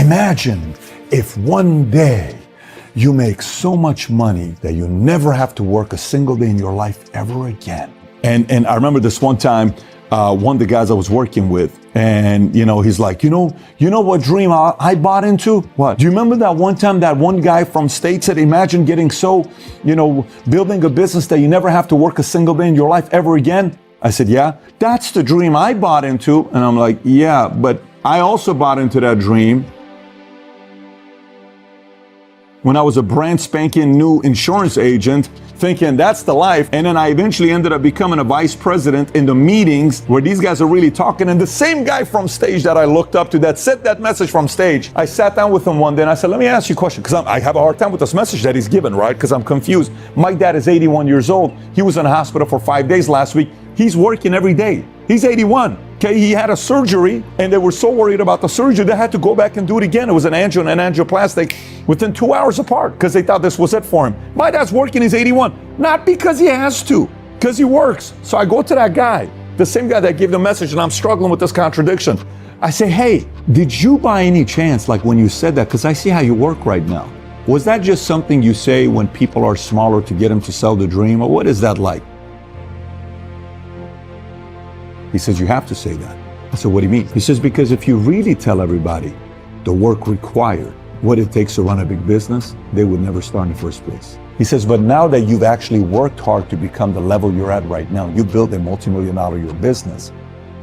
Imagine if one day you make so much money that you never have to work a single day in your life ever again. And I remember this one time, one of the guys I was working with, and he's like, you know what dream I bought into? What? Do you remember that one time that one guy from state said, imagine getting so, building a business that you never have to work a single day in your life ever again? I said, yeah, that's the dream I bought into. And I'm like, yeah, but I also bought into that dream when I was a brand spanking new insurance agent, thinking that's the life. And then I eventually ended up becoming a vice president in the meetings where these guys are really talking. And the same guy from stage that I looked up to that said that message from stage, I sat down with him one day and I said, let me ask you a question, because I have a hard time with this message that he's given, right? Because I'm confused. My dad is 81 years old. He was in the hospital for 5 days last week. He's working every day. He's 81. Okay, he had a surgery and they were so worried about the surgery, they had to go back and do it again. It was an angio and an angioplastic within 2 hours apart because they thought this was it for him. My dad's working, he's 81. Not because he has to, because he works. So I go to that guy, the same guy that gave the message, and I'm struggling with this contradiction. I say, hey, did you by any chance, like when you said that, because I see how you work right now, was that just something you say when people are smaller to get them to sell the dream, or what is that like? He says, you have to say that. I said, what do you mean? He says, because if you really tell everybody the work required, what it takes to run a big business, they would never start in the first place. He says, but now that you've actually worked hard to become the level you're at right now, you built a multi-million-dollar-a-year business.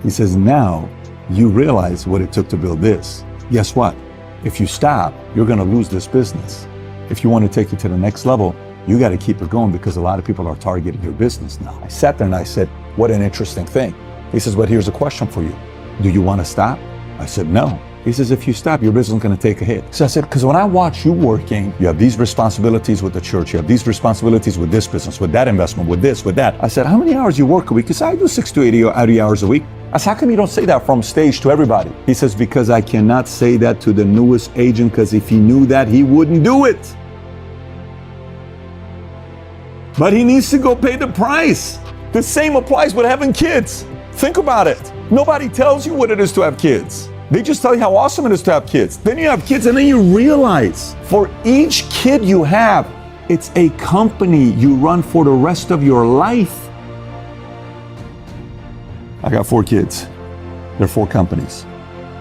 He says, now you realize what it took to build this. Guess what? If you stop, you're gonna lose this business. If you want to take it to the next level, you got to keep it going because a lot of people are targeting your business now. I sat there and I said, what an interesting thing. He says, but here's a question for you. Do you want to stop? I said, no. He says, if you stop, your business is going to take a hit. So I said, because when I watch you working, you have these responsibilities with the church, you have these responsibilities with this business, with that investment, with this, with that. I said, how many hours you work a week? Because I do 60 to 80 hours a week. I said, how come you don't say that from stage to everybody? He says, because I cannot say that to the newest agent, because if he knew that, he wouldn't do it. But he needs to go pay the price. The same applies with having kids. Think about it. Nobody tells you what it is to have kids. They just tell you how awesome it is to have kids. Then you have kids and then you realize for each kid you have, it's a company you run for the rest of your life. I got 4 kids. They're 4 companies.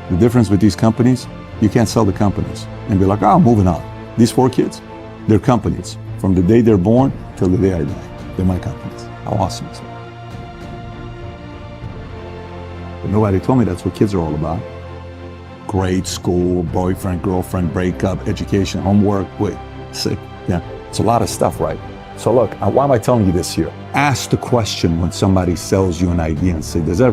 The difference with these companies, you can't sell the companies and be like, oh, moving on. These 4 kids, they're companies. From the day they're born till the day I die. They're my companies. How awesome is it? But nobody told me that's what kids are all about. Grade school, boyfriend, girlfriend, breakup, education, homework, sick. Yeah, it's a lot of stuff, right? So look, why am I telling you this here? Ask the question when somebody sells you an idea and say, is that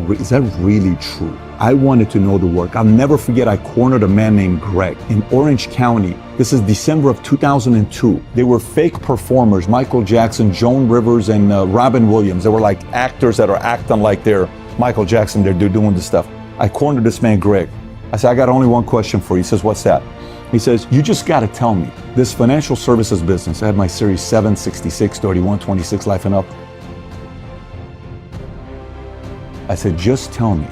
really true? I wanted to know the work. I'll never forget, I cornered a man named Greg in Orange County. This is December of 2002. They were fake performers, Michael Jackson, Joan Rivers, and Robin Williams. They were like actors that are acting like they're Michael Jackson, they're doing this stuff. I cornered this man, Greg. I said, I got only one question for you. He says, what's that? He says, you just got to tell me, this financial services business, I had my Series 7, 66, 31, 26, Life and Up. I said, just tell me,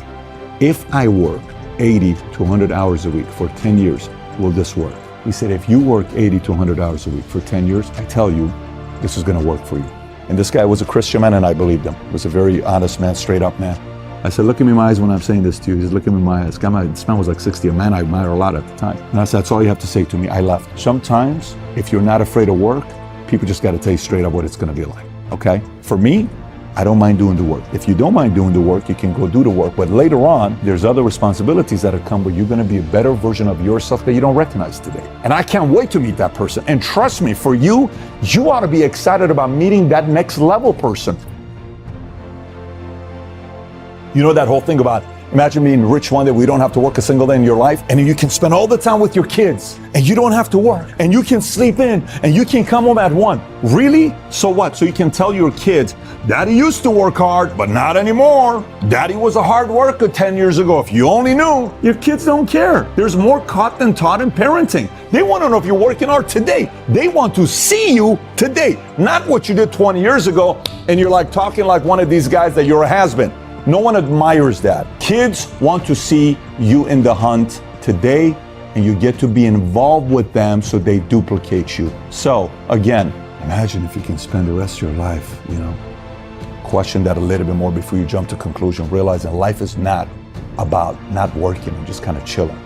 if I work 80 to 100 hours a week for 10 years, will this work? He said, if you work 80 to 100 hours a week for 10 years, I tell you, this is going to work for you. And this guy was a Christian man and I believed him. He was a very honest man, straight up man. I said, look at me in my eyes when I'm saying this to you. He's looking me in my eyes. This man was like 60, a man I admire a lot at the time. And I said, that's all you have to say to me. I left. Sometimes, if you're not afraid of work, people just got to tell you straight up what it's going to be like, okay? For me, I don't mind doing the work. If you don't mind doing the work, you can go do the work. But later on, there's other responsibilities that come where you're going to be a better version of yourself that you don't recognize today. And I can't wait to meet that person. And trust me, for you, you ought to be excited about meeting that next level person. You know that whole thing about imagine being rich one day where you don't have to work a single day in your life and you can spend all the time with your kids and you don't have to work and you can sleep in and you can come home at 1. Really? So what? So you can tell your kids, Daddy used to work hard, but not anymore. Daddy was a hard worker 10 years ago. If you only knew. Your kids don't care. There's more caught than taught in parenting. They want to know if you're working hard today. They want to see you today, not what you did 20 years ago and you're like talking like one of these guys that you're a has-been. No one admires that. Kids want to see you in the hunt today and you get to be involved with them so they duplicate you. So again, imagine if you can spend the rest of your life, question that a little bit more before you jump to conclusion, realizing life is not about not working and just kind of chilling.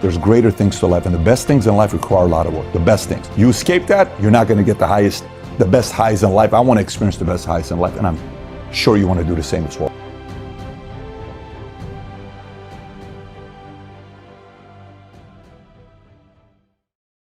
There's greater things to life, and the best things in life require a lot of work. The best things. You escape that, you're not going to get the best highs in life. I want to experience the best highs in life, and I'm sure you want to do the same as well.